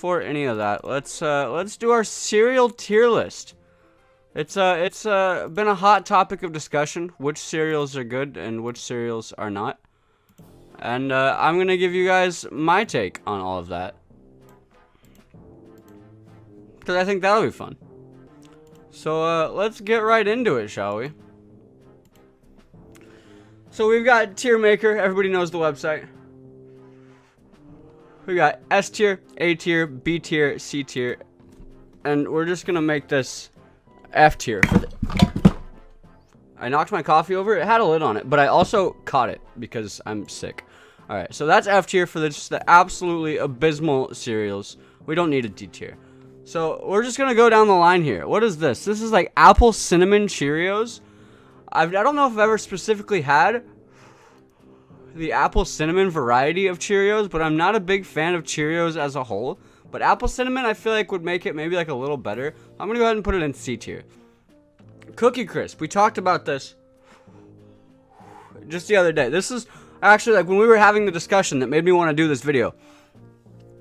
before any of that, let's do our cereal tier list. It's been a hot topic of discussion, which cereals are good and which cereals are not. And I'm gonna give you guys my take on all of that, because I think that'll be fun. So let's get right into it, shall we? So we've got Tier Maker. Everybody knows the website. We got S tier, A tier, B tier, C tier, and we're just gonna make this F tier. I knocked my coffee over. It had a lid on it, but I also caught it because I'm sick. All right, so that's F tier for just the absolutely abysmal cereals. We don't need a D tier. So we're just gonna go down the line here. What is this? This is like apple cinnamon Cheerios. I don't know if I've ever specifically had the apple cinnamon variety of Cheerios, but I'm not a big fan of Cheerios as a whole. But apple cinnamon, I feel like would make it maybe like a little better. I'm gonna go ahead and put it in C tier. Cookie Crisp. We talked about this just the other day. This is actually like when we were having the discussion that made me want to do this video.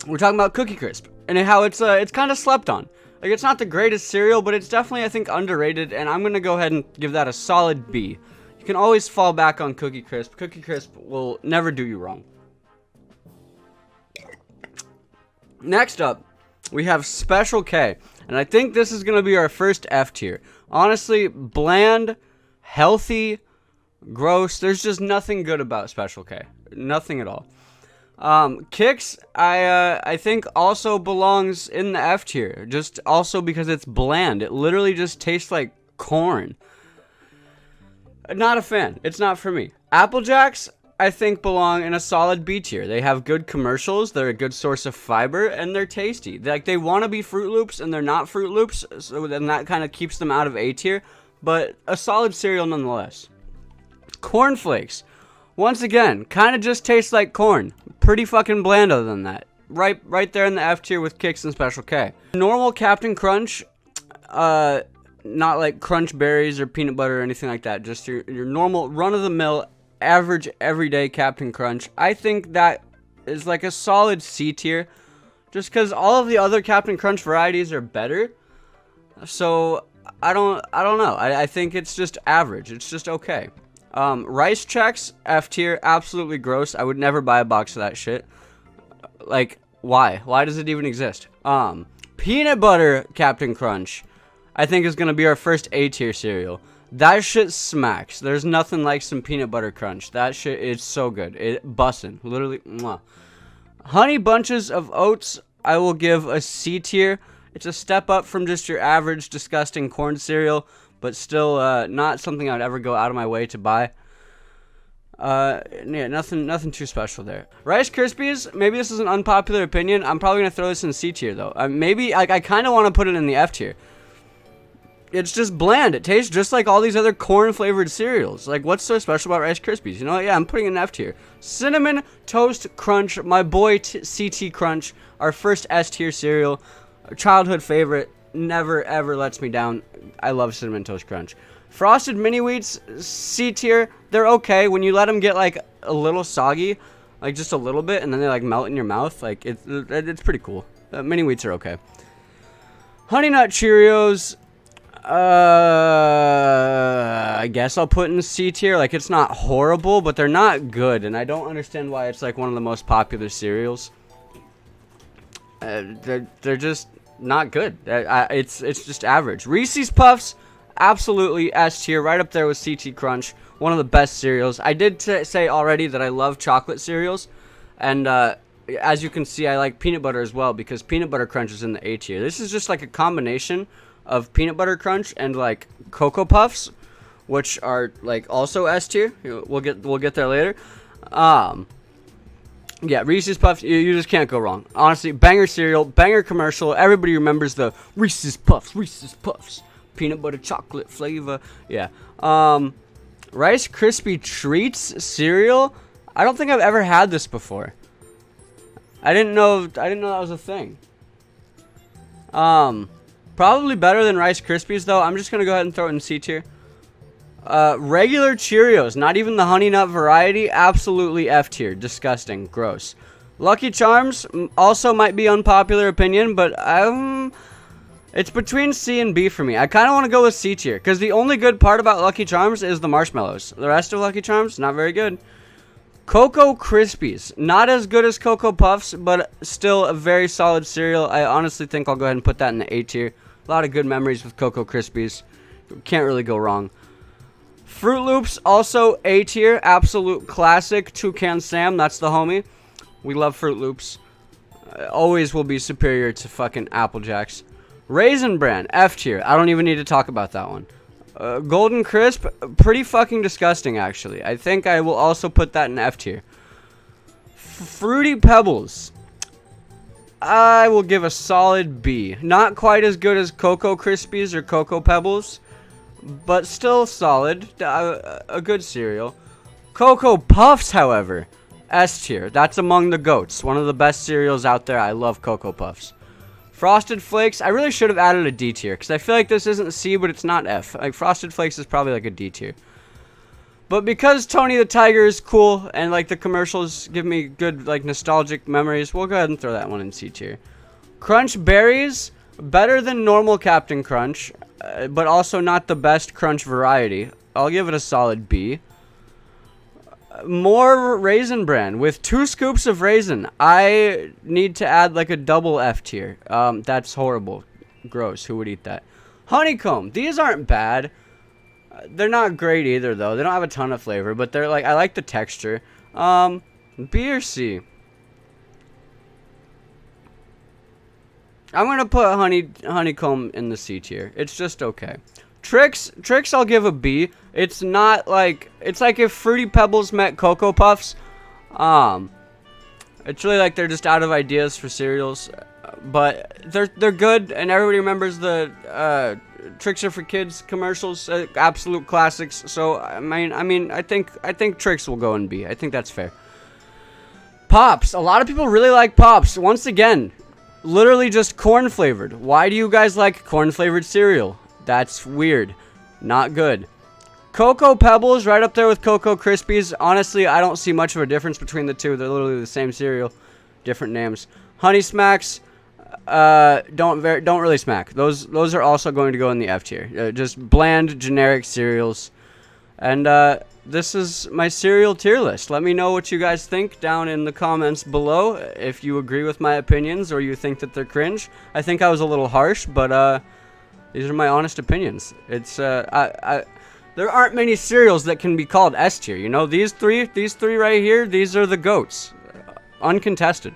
We're talking about Cookie Crisp and how it's kind of slept on. Like, it's not the greatest cereal, but it's definitely, I think, underrated, and I'm gonna go ahead and give that a solid B. You can always fall back on Cookie Crisp. Cookie Crisp will never do you wrong. Next up, we have Special K, and I think this is gonna be our first F tier. Honestly, bland, healthy, gross. There's just nothing good about Special K. Nothing at all. Kix, I think also belongs in the F tier, just also because it's bland. It literally just tastes like corn. Not a fan. It's not for me. Apple Jacks, I think, belong in a solid B tier. They have good commercials, they're a good source of fiber, and they're tasty. They want to be Froot Loops, and they're not Froot Loops, so then that kind of keeps them out of A tier, but a solid cereal nonetheless. Corn Flakes, once again, kind of just tastes like corn. Pretty fucking bland other than that. Right there in the F tier with Kix and Special K. Normal Captain Crunch, not like Crunch Berries or peanut butter or anything like that. Just your normal run-of-the-mill, average, everyday Captain Crunch. I think that is like a solid C tier, just because all of the other Captain Crunch varieties are better. So I don't know. I think it's just average. It's just okay. Rice Chex, F tier, absolutely gross. I would never buy a box of that shit. Like, why? Why does it even exist? Peanut butter Captain Crunch, I think is gonna be our first A tier cereal. That shit smacks. There's nothing like some peanut butter crunch. That shit is so good. It bussin', literally. Mwah. Honey Bunches of Oats, I will give a C tier. It's a step up from just your average disgusting corn cereal, but still not something I'd ever go out of my way to buy. Yeah, nothing too special there. Rice Krispies, maybe this is an unpopular opinion. I'm probably gonna throw this in C tier though. Maybe like I kind of want to put it in the F tier. It's just bland. It tastes just like all these other corn flavored cereals. Like, what's so special about Rice Krispies? You know what? Yeah, I'm putting it in F tier. Cinnamon Toast Crunch, my boy CT Crunch, our first S tier cereal, childhood favorite. Never ever lets me down. I love Cinnamon Toast Crunch. Frosted Mini Wheats, C tier. They're okay when you let them get like a little soggy, like just a little bit, and then they like melt in your mouth. Like it's pretty cool. Mini Wheats are okay. Honey Nut Cheerios, I guess I'll put in C tier. Like, it's not horrible, but they're not good, and I don't understand why it's like one of the most popular cereals. They're just not good. It's just average. Reese's Puffs, absolutely S tier, right up there with CT Crunch. One of the best cereals. I did say already that I love chocolate cereals, and as you can see, I like peanut butter as well, because peanut butter crunch is in the A tier. This is just like a combination of peanut butter crunch and like Cocoa Puffs, which are like also S tier. We'll get there later. Yeah, Reese's Puffs, you just can't go wrong. Honestly, banger cereal, banger commercial. Everybody remembers the Reese's Puffs, peanut butter chocolate flavor. Yeah. Rice Krispie Treats cereal. I don't think I've ever had this before. I didn't know that was a thing. Probably better than Rice Krispies though. I'm just gonna go ahead and throw it in C tier. Regular Cheerios, not even the Honey Nut variety, absolutely F tier. Disgusting, gross. Lucky Charms also might be unpopular opinion, but it's between C and B for me. I kind of want to go with C tier, because the only good part about Lucky Charms is the marshmallows. The rest of Lucky Charms, not very good. Cocoa Krispies. Not as good as Cocoa Puffs, but still a very solid cereal. I honestly think I'll go ahead and put that in the A tier. A lot of good memories with Cocoa Krispies. Can't really go wrong. Froot Loops, also A tier. Absolute classic. Toucan Sam, that's the homie. We love Froot Loops. Always will be superior to fucking Apple Jacks. Raisin Bran, F tier. I don't even need to talk about that one. Golden Crisp, pretty fucking disgusting, actually. I think I will also put that in F tier. Fruity Pebbles, I will give a solid B. Not quite as good as Cocoa Krispies or Cocoa Pebbles, but still solid. A good cereal. Cocoa Puffs, however, S tier. That's among the goats. One of the best cereals out there. I love Cocoa Puffs. Frosted Flakes, I really should have added a D tier, because I feel like this isn't C, but it's not F. Like, Frosted Flakes is probably like a D tier. But because Tony the Tiger is cool, and like the commercials give me good like nostalgic memories, we'll go ahead and throw that one in C tier. Crunch Berries, better than normal Captain Crunch, but also not the best Crunch variety. I'll give it a solid B. More Raisin Bran with 2 scoops of raisin. I need to add like a double F tier. That's horrible. Gross. Who would eat that? Honeycomb. These aren't bad. They're not great either though. They don't have a ton of flavor, but they're like, I like the texture. B or C? I'm gonna put honeycomb in the C tier. It's just okay. Tricks I'll give a B. It's not like, it's like if Fruity Pebbles met Cocoa Puffs. It's really like they're just out of ideas for cereals, but they're good, and everybody remembers the Tricks Are for Kids commercials, absolute classics. So I mean I think Tricks will go in B. I think that's fair. Pops. A lot of people really like Pops. Once again, literally just corn flavored. Why do you guys like corn flavored cereal? That's weird. Not good. Cocoa Pebbles, right up there with Cocoa Krispies. Honestly, I don't see much of a difference between the two. They're literally the same cereal, different names. Honey Smacks, don't really smack. Those are also going to go in the F tier. Just bland, generic cereals. And this is my cereal tier list. Let me know what you guys think down in the comments below. If you agree with my opinions or you think that they're cringe. I think I was a little harsh, but these are my honest opinions. It's there aren't many cereals that can be called S tier. You know, these three right here, these are the goats, uncontested.